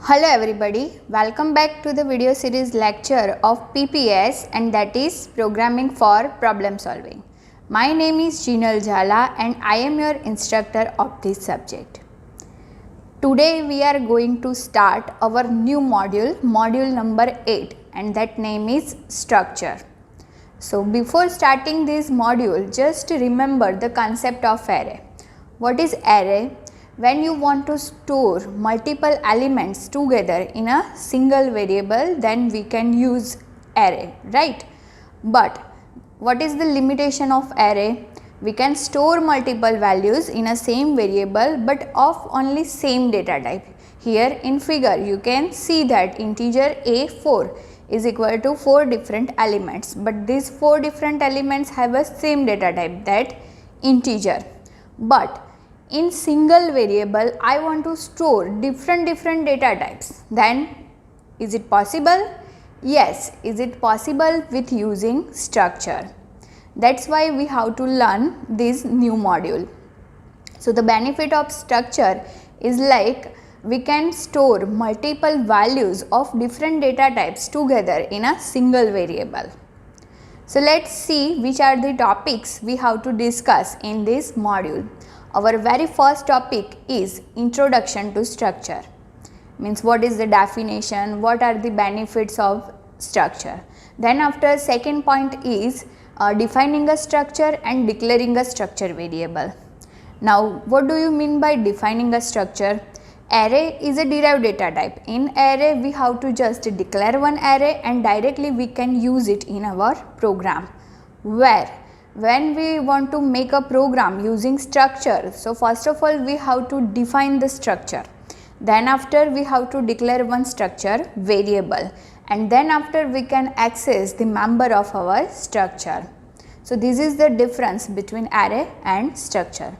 Hello everybody, welcome back to the video series lecture of PPS, and that is Programming for Problem Solving. My name is Jinal Jhala and I am your instructor of this subject. Today we are going to start our new module number 8, and that name is Structure. So before starting this module, just remember the concept of array. What is array? When you want to store multiple elements together in a single variable, then we can use array, right? But what is the limitation of array? We can store multiple values in a same variable but of only same data type. Here in figure you can see that integer A4 is equal to 4 different elements, but these 4 different elements have a same data type, that integer. But in single variable I want to store different data types. Then is it possible? Yes, is it possible with using structure. That's why we have to learn this new module. So the benefit of structure is like we can store multiple values of different data types together in a single variable. So let's see which are the topics we have to discuss in this module. Our very first topic is Introduction to Structure. Means what is the definition, what are the benefits of structure. Then after second point is defining a structure and declaring a structure variable. Now what do you mean by defining a structure? Array is a derived data type. In array we have to just declare one array and directly we can use it in our program. When we want to make a program using structure, so first of all we have to define the structure. Then after we have to declare one structure variable, and then after we can access the member of our structure. So this is the difference between array and structure.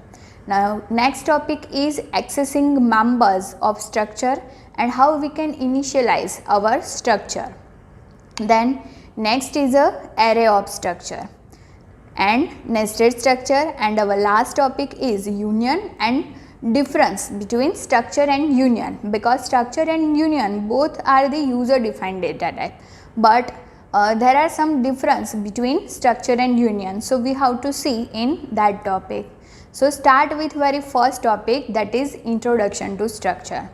Now next topic is accessing members of structure and how we can initialize our structure. Then next is a array of structure and nested structure, and our last topic is union and difference between structure and union, because structure and union both are the user defined data type, but there are some difference between structure and union, so we have to see in that topic. So start with very first topic, that is Introduction to Structure.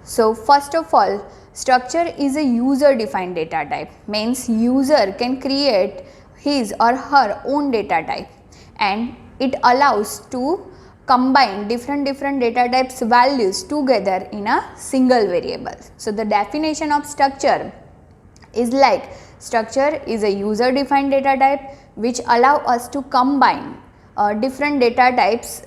So first of all, structure is a user defined data type, means user can create his or her own data type, and it allows to combine different data types values together in a single variable. So the definition of structure is like structure is a user defined data type which allow us to combine different data types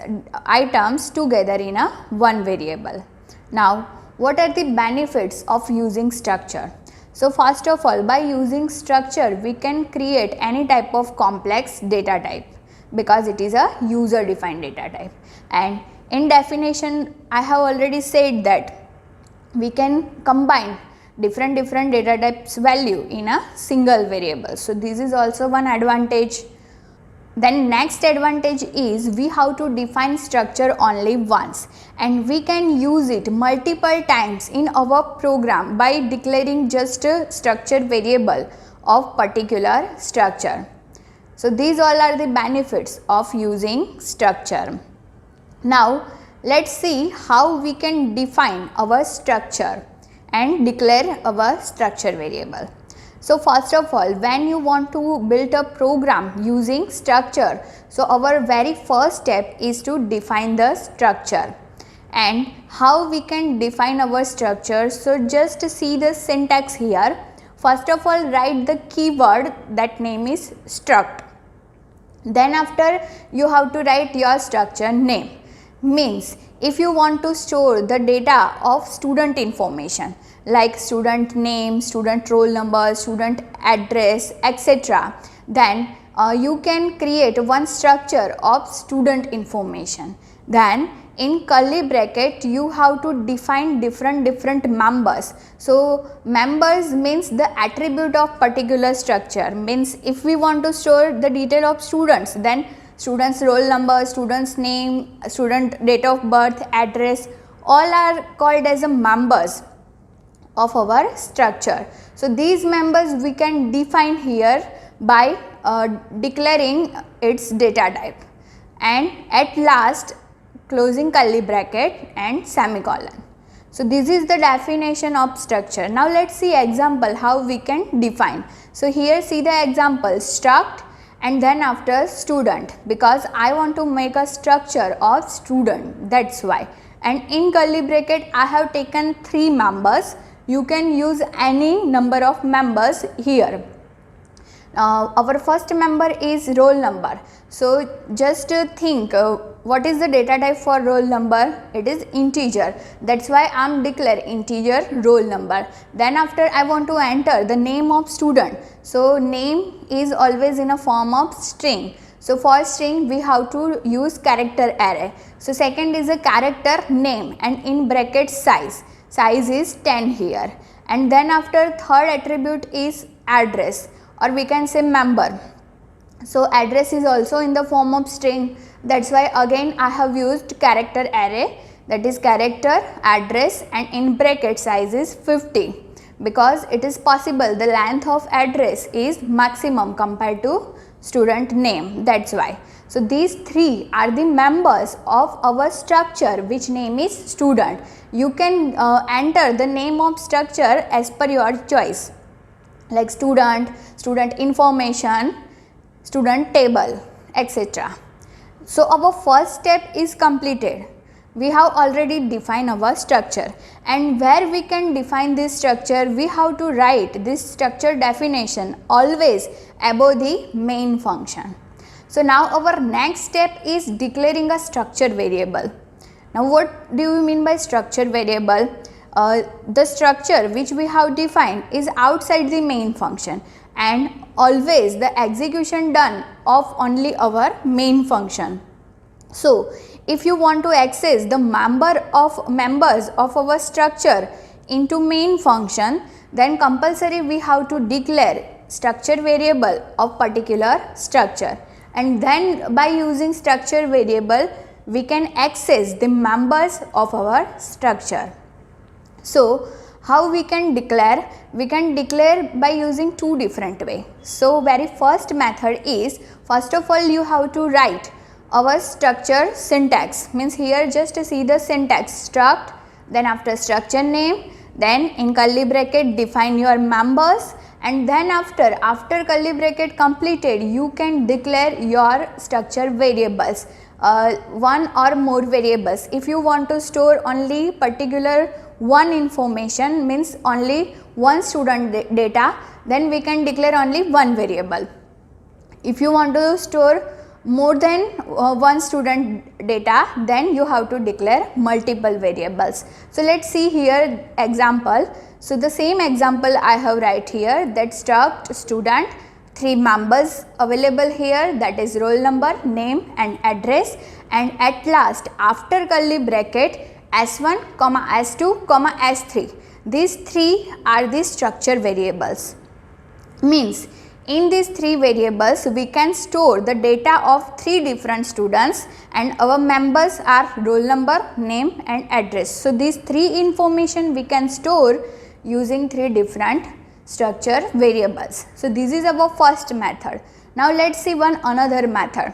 items together in a one variable. Now what are the benefits of using structure? So first of all, by using structure we can create any type of complex data type because it is a user defined data type, and in definition I have already said that we can combine different data types value in a single variable. So this is also one advantage. Then next advantage is we have to define structure only once, and we can use it multiple times in our program by declaring just a structure variable of particular structure. So these all are the benefits of using structure. Now let's see how we can define our structure and declare our structure variable. So first of all, when you want to build a program using structure, so our very first step is to define the structure. And how we can define our structure? So just see the syntax here. First of all, write the keyword, that name is struct. Then after you have to write your structure name. Means if you want to store the data of student information like student name, student roll number, student address, etc., then you can create one structure of student information. Then in curly bracket you have to define different members. So members means the attribute of particular structure, means if we want to store the detail of students, then students roll number, students name, student date of birth, address, all are called as a members of our structure. So these members we can define here by declaring its data type, and at last closing curly bracket and semicolon. So this is the definition of structure. Now let's see example how we can define. So here see the example, struct and then after student, because I want to make a structure of student, that's why. And in curly bracket I have taken 3 members. You can use any number of members here. Our first member is roll number. So just think what is the data type for roll number? It is integer. That's why I am declare integer roll number. Then after I want to enter the name of student. So name is always in a form of string. So for string we have to use character array. So second is a character name and in bracket size. Size is 10 here. And then after third attribute is address, or we can say member. So address is also in the form of string. That's why again I have used character array, that is character address, and in bracket size is 50, because it is possible the length of address is maximum compared to student name, that's why. So these 3 are the members of our structure which name is student. You can enter the name of structure as per your choice, like student, student information, student table, etc. So our first step is completed. We have already defined our structure, and where we can define this structure, we have to write this structure definition always above the main function. So now our next step is declaring a structure variable. Now what do you mean by structure variable? The structure which we have defined is outside the main function, and always the execution done of only our main function. So if you want to access the members of our structure into main function, then compulsory we have to declare structure variable of particular structure, and then by using structure variable we can access the members of our structure. So how we can declare? We can declare by using 2 different ways. So very first method is, first of all you have to write our structure syntax, means here just see the syntax, struct, then after structure name, then in curly bracket define your members, and then after curly bracket completed you can declare your structure variables, 1 or more variables. If you want to store only particular one information, means only one student data, then we can declare only one variable. If you want to store more than one student data, then you have to declare multiple variables. So let's see here example. So the same example I have write here, that struct student, 3 members available here, that is roll number, name and address, and at last after curly bracket S1, S2, S3. These 3 are the structure variables. Means in these 3 variables we can store the data of 3 different students, and our members are roll number, name and address. So these 3 information we can store using 3 different structure variables. So this is our first method. Now let's see one another method.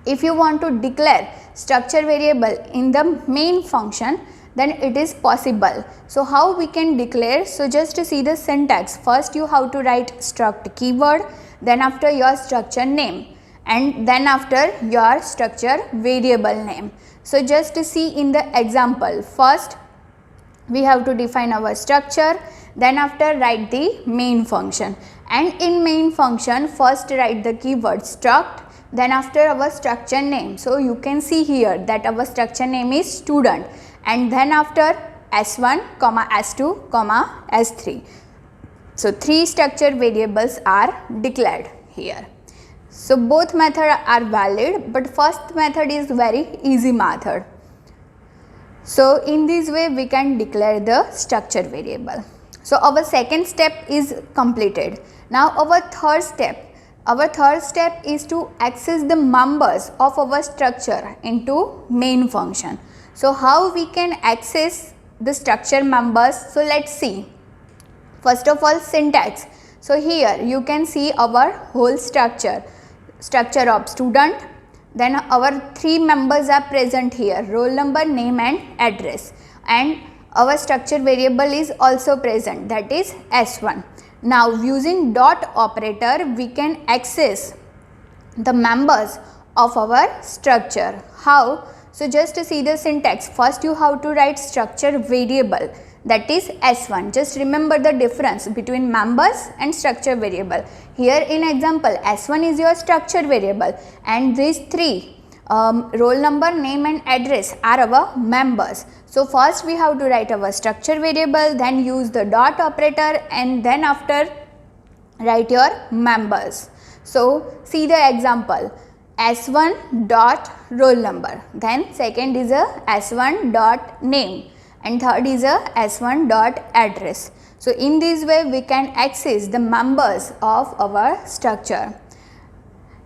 If you want to declare structure variable in the main function, then it is possible. So how we can declare? So just to see the syntax, first you have to write struct keyword, then after your structure name, and then after your structure variable name. So just to see in the example, first we have to define our structure, then after write the main function, and in main function first write the keyword struct, then after our structure name. So you can see here that our structure name is student, and then after S1, S2, S3. So 3 structure variables are declared here. So both methods are valid, but first method is very easy method. So in this way we can declare the structure variable. So our second step is completed. Now our third step is to access the members of our structure into main function. So how we can access the structure members. So let's see. First of all, syntax. So here you can see our whole structure of student. Then our three members are present here, roll number, name and address, and our structure variable is also present, that is S1. Now using dot operator we can access the members of our structure. How? So just to see the syntax, first you have to write structure variable, that is S1. Just remember the difference between members and structure variable. Here in example, S1 is your structure variable and these three roll number, name and address are our members. So first we have to write our structure variable, then use the dot operator, and then after write your members. So see the example, S1 dot roll number, then second is a S1 dot name, and third is a S1 dot address. So in this way we can access the members of our structure.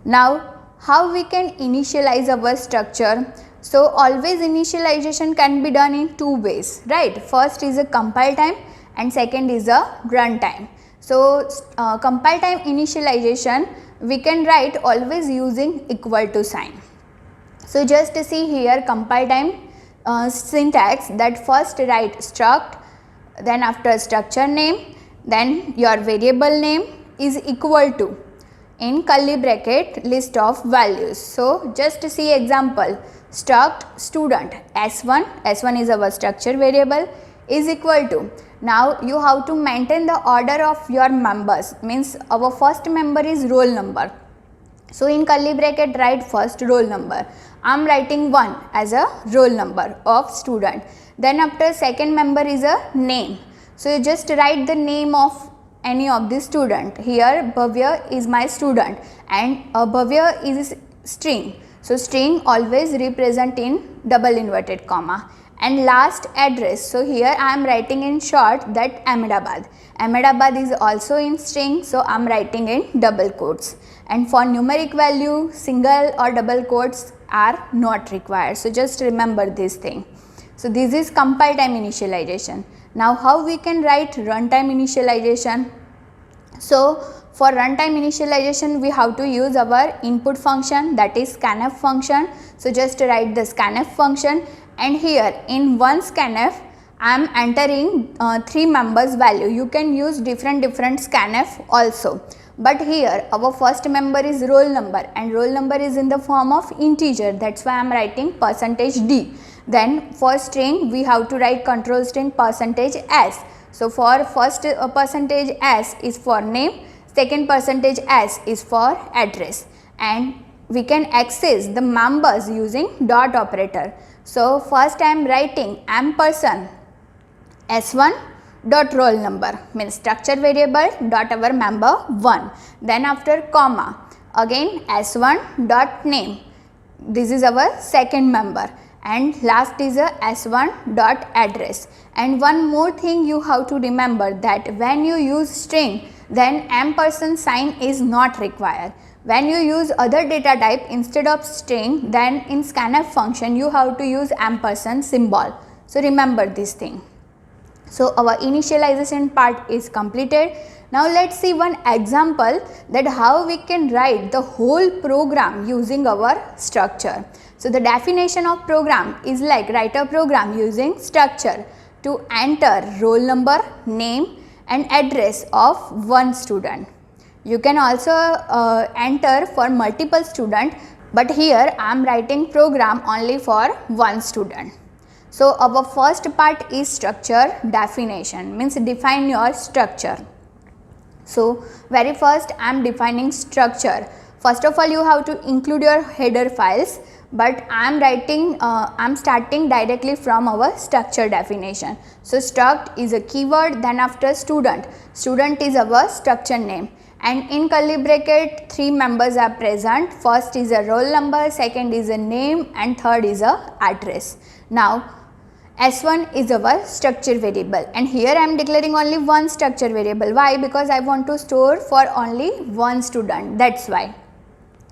Now how we can initialize our structure? So always initialization can be done in two ways, right? First is a compile time and second is a run time. So compile time initialization we can write always using equal to sign. So just to see here compile time syntax, that first write struct, then after structure name, then your variable name is equal to, in curly bracket, list of values. So just to see example, struct student S1 is our structure variable, is equal to, now you have to maintain the order of your members, means our first member is roll number. So in curly bracket write first roll number. I am writing 1 as a roll number of student. Then after second member is a name. So you just write the name of any of the student. Here Bhavya is my student and Bhavya is string. So string always represent in double inverted comma. And last address, so here I am writing in short that Ahmedabad. Ahmedabad is also in string, so I am writing in double quotes. And for numeric value, single or double quotes are not required. So just remember this thing. So this is compile time initialization. Now how we can write runtime initialization? So for runtime initialization we have to use our input function, that is scanf function. So just write the scanf function, and here in one scanf I am entering three members value. You can use different scanf also, but here our first member is roll number and roll number is in the form of integer, that's why I am writing %d. Then for string we have to write control string %s. So for first %s is for name, second %s is for address, and we can access the members using dot operator. So first I am writing ampersand S1 dot roll number, means structure variable dot our member 1. Then after comma again S1 dot name, this is our second member, and last is a S1 dot address. And one more thing you have to remember, that when you use string then ampersand sign is not required. When you use other data type instead of string, then in scanf function you have to use ampersand symbol. So remember this thing. So our initialization part is completed. Now let's see one example that how we can write the whole program using our structure. So the definition of program is like write a program using structure to enter roll number, name and address of one student. You can also enter for multiple students, but here I am writing program only for one student. So our first part is structure definition, means define your structure. So very first I am defining structure. First of all you have to include your header files, but I am starting directly from our structure definition. So struct is a keyword, then after student is our structure name, and in curly bracket three members are present. First is a roll number, second is a name and third is a address. Now S1 is our structure variable, and here I am declaring only one structure variable. Why? Because I want to store for only one student, that's why.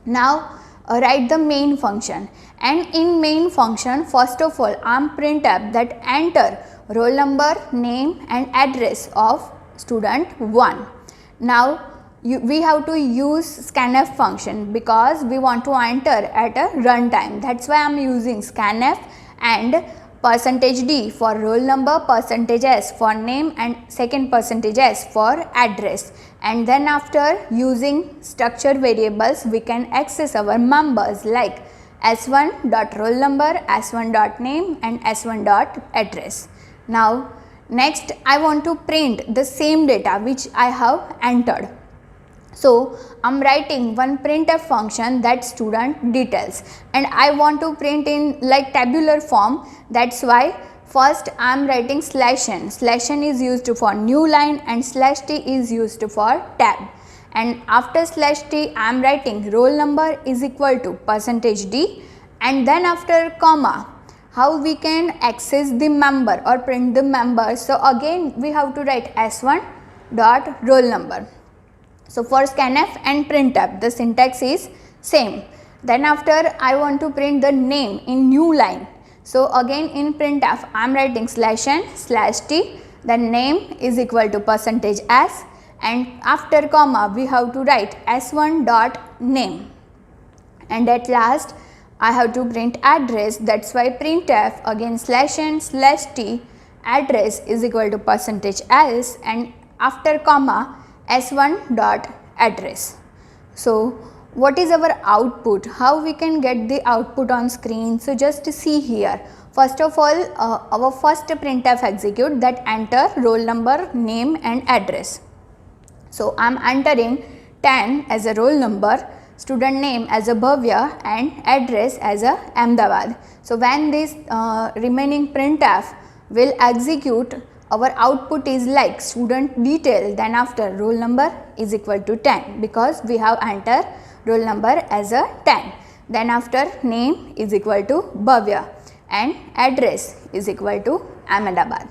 Now write the main function, and in main function first of all I am printf that enter roll number, name and address of student 1. Now we have to use scanf function because we want to enter at a runtime. That's why I am using scanf and %d for roll number, %s for name and second %s for address. And then after using structure variables we can access our members like s1.roll number, s1.name and s1.address. Now next I want to print the same data which I have entered. So I am writing one printf function that student details, and I want to print in like tabular form. That's why first I am writing /n. /n is used for new line and /t is used for tab. And after /t I am writing roll number is equal to %d, and then after comma how we can access the member or print the member. So again we have to write s1 dot roll number. So for scanf and printf the syntax is same. Then after I want to print the name in new line. So again in printf I am writing /n/t, then name is equal to %s, and after comma we have to write s1 dot name, and at last I have to print address. That's why printf again /n/t, address is equal to %s, and after comma s1 dot address. So what is our output? How we can get the output on screen? So just see here. First of all our first printf execute that enter roll number, name and address. So I am entering 10 as a roll number, student name as a Bhavya and address as a Ahmedabad. So when this remaining printf will execute, our output is like student detail, then after roll number is equal to 10 because we have entered roll number as a 10. Then after name is equal to Bhavya and address is equal to Ahmedabad.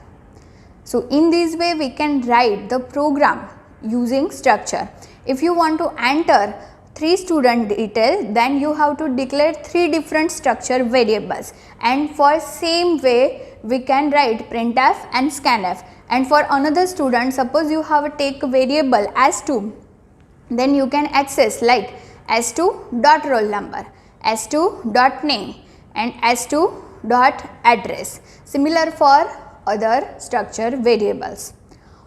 So in this way we can write the program using structure. If you want to enter 3 student detail, then you have to declare 3 different structure variables, and for same way we can write printf and scanf. And for another student, suppose you have take variable s2, then you can access like s2 dot roll number, s2 dot name and s2 dot address. Similar for other structure variables.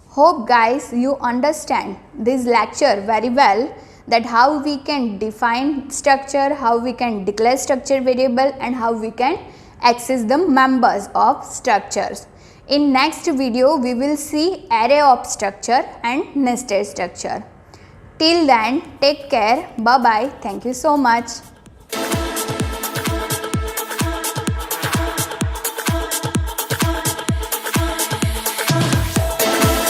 Hope guys you understand this lecture very well, that how we can define structure, how we can declare structure variable and how we can access the members of structures. In next video we will see array of structure and nested structure. Till then take care, bye bye, thank you so much.